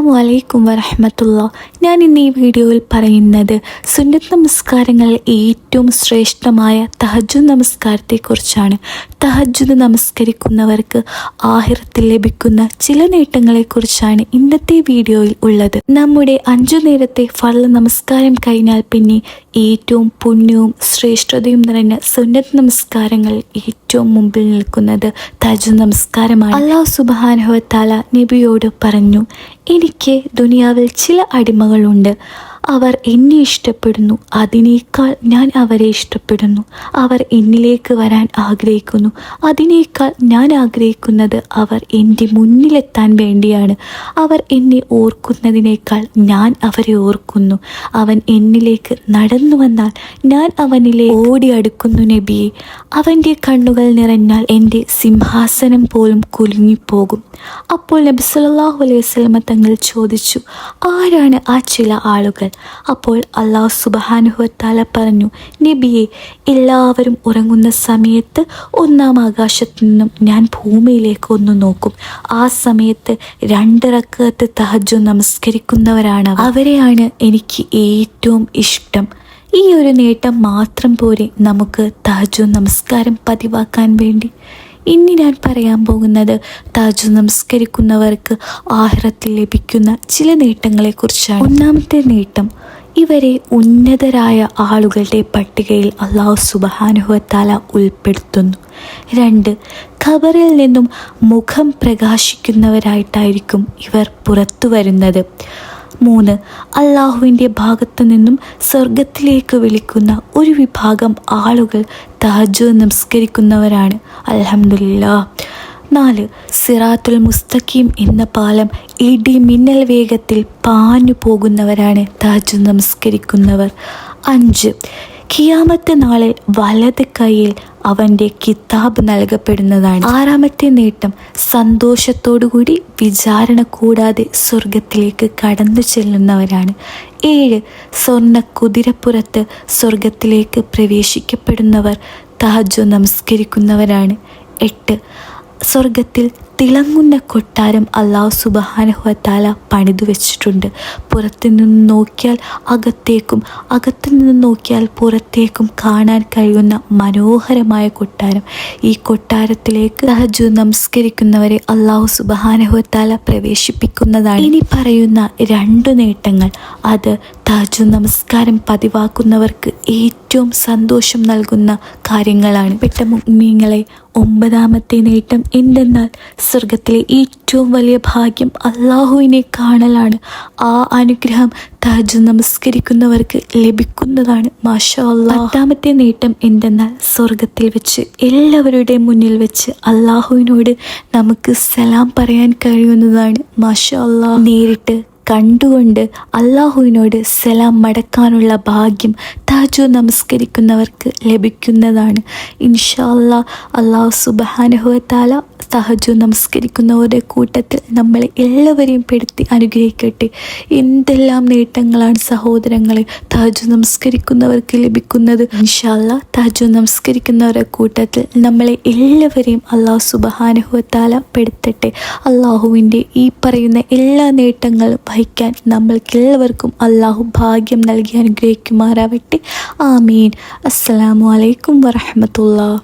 അസ്സലാമു അലൈക്കും വറഹ്മത്തുള്ളാഹി. ഞാൻ ഇന്ന് ഈ വീഡിയോയിൽ പറയുന്നത് സുന്നത്ത് നമസ്കാരങ്ങളിൽ ഏറ്റവും ശ്രേഷ്ഠമായ തഹജ്ജുദ് നമസ്കാരത്തെക്കുറിച്ചാണ്. തഹജ്ജുദ് നമസ്കരിക്കുന്നവർക്ക് ആഖിറത്തിൽ ലഭിക്കുന്ന ചില നേട്ടങ്ങളെക്കുറിച്ചാണ് ഇന്നത്തെ വീഡിയോയിൽ ഉള്ളത്. നമ്മുടെ 5 നേരത്തെ ഫർള് നമസ്കാരം കഴിഞ്ഞാൽ പിന്നെ ഏറ്റവും പുണ്യവും ശ്രേഷ്ഠതയും നിറഞ്ഞ സുന്നത്ത് നമസ്കാരങ്ങളിൽ ഏറ്റവും മുമ്പിൽ നിൽക്കുന്നത് തഹജ്ജുദ് നമസ്കാരമാണ്. അല്ലാഹു സുബ്ഹാനഹു വ തആല നബിയോട് പറഞ്ഞു, എനിക്ക് ദുനിയാവിൽ ചില അടിമകളുണ്ട്, അവർ എന്നെ ഇഷ്ടപ്പെടുന്നു, അതിനേക്കാൾ ഞാൻ അവരെ ഇഷ്ടപ്പെടുന്നു. അവർ എന്നിലേക്ക് വരാൻ ആഗ്രഹിക്കുന്നു, അതിനേക്കാൾ ഞാൻ ആഗ്രഹിക്കുന്നത് അവർ എൻ്റെ മുന്നിലെത്താൻ വേണ്ടിയാണ്. അവർ എന്നെ ഓർക്കുന്നതിനേക്കാൾ ഞാൻ അവരെ ഓർക്കുന്നു. അവൻ എന്നിലേക്ക് നടന്നു വന്നാൽ ഞാൻ അവനിലെ ഓടി അടുക്കുന്നു നബിയെ. അവൻ്റെ കണ്ണുകൾ നിറഞ്ഞാൽ എൻ്റെ സിംഹാസനം പോലും കുലുങ്ങിപ്പോകും. അപ്പോൾ നബി സല്ലല്ലാഹു അലൈഹി വസല്ലമ തങ്ങൾ ചോദിച്ചു, ആരാണ് ആ ചില ആളുകൾ? അപ്പോൾ അല്ലാഹു സുബ്ഹാനഹു വ തആല പറഞ്ഞു, നബിയെ, എല്ലാവരും ഉറങ്ങുന്ന സമയത്ത് 1-ാം ആകാശത്തു നിന്നും ഞാൻ ഭൂമിയിലേക്ക് ഒന്ന് നോക്കും. ആ സമയത്ത് 2 റക്അത്ത് തഹജ്ജുദ് നമസ്കരിക്കുന്നവരാണ്. അവരെയാണ് എനിക്ക് ഏറ്റവും ഇഷ്ടം. ഈ ഒരു നേട്ടം മാത്രം പോരെ നമുക്ക് തഹജ്ജുദ് നമസ്കാരം പതിവാക്കാൻ വേണ്ടി? ഇനി ഞാൻ പറയാൻ പോകുന്നത് തഹജ്ജുദ് നമസ്കരിക്കുന്നവർക്ക് ആഖിറത്തിൽ ലഭിക്കുന്ന ചില നേട്ടങ്ങളെക്കുറിച്ചാണ്. 1-ാമത്തെ നേട്ടം, ഇവരെ ഉന്നതരായ ആളുകളുടെ പട്ടികയിൽ അല്ലാഹു സുബ്ഹാനഹു വ തആല ഉൾപ്പെടുത്തുന്നു. 2, ഖബറിൽ നിന്നും മുഖം പ്രകാശിക്കുന്നവരായിട്ടായിരിക്കും ഇവർ പുറത്തു വരുന്നത്. 3, അള്ളാഹുവിൻ്റെ ഭാഗത്തു നിന്നും സ്വർഗത്തിലേക്ക് വിളിക്കുന്ന ഒരു വിഭാഗം ആളുകൾ തഹജ്ജുദ് നമസ്കരിക്കുന്നവരാണ്. അൽഹംദുലില്ലാഹ്. 4, സിറാത്തുൽ മുസ്തഖീം എന്ന പാലം ഇടി മിന്നൽ വേഗത്തിൽ പാഞ്ഞു പോകുന്നവരാണ് തഹജ്ജുദ് നമസ്കരിക്കുന്നവർ. 5, ഖിയാമത്ത് നാളിൽ വലത് കൈയിൽ അവൻ്റെ കിതാബ് നൽകപ്പെടുന്നതാണ്. 6-ാമത്തെ നേട്ടം, സന്തോഷത്തോടുകൂടി വിചാരണ കൂടാതെ സ്വർഗത്തിലേക്ക് കടന്നു ചെല്ലുന്നവരാണ്. 7, സ്വർണ്ണ കുതിരപ്പുറത്ത് സ്വർഗത്തിലേക്ക് പ്രവേശിക്കപ്പെടുന്നവർ തഹജ്ജുദ് നമസ്കരിക്കുന്നവരാണ്. 8, സ്വർഗത്തിൽ തിളങ്ങുന്ന കൊട്ടാരം അല്ലാഹു സുബ്ഹാനഹു വ തആല പണിതു വെച്ചിട്ടുണ്ട്. പുറത്തു നിന്ന് നോക്കിയാൽ അകത്തേക്കും അകത്തു നിന്ന് നോക്കിയാൽ പുറത്തേക്കും കാണാൻ കഴിയുന്ന മനോഹരമായ കൊട്ടാരം. ഈ കൊട്ടാരത്തിലേക്ക് തഹജ്ജുദ് നമസ്കരിക്കുന്നവരെ അല്ലാഹു സുബ്ഹാനഹു വ തആല പ്രവേശിപ്പിക്കുന്നതാണ്. ഇനി പറയുന്ന 2 നേട്ടങ്ങൾ, അത് തഹജ്ജുദ് നമസ്കാരം പതിവാക്കുന്നവർക്ക് ഏറ്റവും സന്തോഷം നൽകുന്ന കാര്യങ്ങളാണ്. പെട്ട മുഅ്മിനീങ്ങളെ, 9-ാമത്തെ നേട്ടം എന്തെന്നാൽ സ്വർഗത്തിലെ ഏറ്റവും വലിയ ഭാഗ്യം അള്ളാഹുവിനെ കാണലാണ്. ആ അനുഗ്രഹം തഹജ്ജുദ് നമസ്കരിക്കുന്നവർക്ക് ലഭിക്കുന്നതാണ്. മാഷാ അല്ലാഹ്. 10-ാമത്തെ നേട്ടം എന്തെന്നാൽ സ്വർഗത്തിൽ വെച്ച് എല്ലാവരുടെയും മുന്നിൽ വെച്ച് അള്ളാഹുവിനോട് നമുക്ക് സലാം പറയാൻ കഴിയുന്നതാണ്. മാഷാ അല്ലാഹ്. നേരിട്ട് കണ്ടുകൊണ്ട് അള്ളാഹുവിനോട് സലാം മടക്കാനുള്ള ഭാഗ്യം തഹജ്ജുദ് നമസ്കരിക്കുന്നവർക്ക് ലഭിക്കുന്നതാണ്. ഇൻഷാ അല്ലാഹ്. അല്ലാഹു സുബ്ഹാനഹു വ തആല തഹജ്ജുദ് നമസ്കരിക്കുന്നവരുടെ കൂട്ടത്തിൽ നമ്മളെ എല്ലാവരെയും പെടുത്തി അനുഗ്രഹിക്കട്ടെ. എന്തെല്ലാം നേട്ടങ്ങളാണ് സഹോദരങ്ങളെ തഹജ്ജുദ് നമസ്കരിക്കുന്നവർക്ക് ലഭിക്കുന്നത്. ഇൻഷാ അല്ലാഹ് തഹജ്ജുദ് നമസ്കരിക്കുന്നവരുടെ കൂട്ടത്തിൽ നമ്മളെ എല്ലാവരെയും അല്ലാഹു സുബ്ഹാനഹു വ തആല പെടുത്തട്ടെ. അള്ളാഹുവിൻ്റെ ഈ പറയുന്ന എല്ലാ നേട്ടങ്ങളും വഹിക്കാൻ നമ്മൾക്കെല്ലാവർക്കും അല്ലാഹു ഭാഗ്യം നൽകി അനുഗ്രഹിക്കുമാറാവട്ടെ. ആമീൻ. അസ്സലാമു അലൈക്കും വറഹ്മത്തുള്ളാഹി.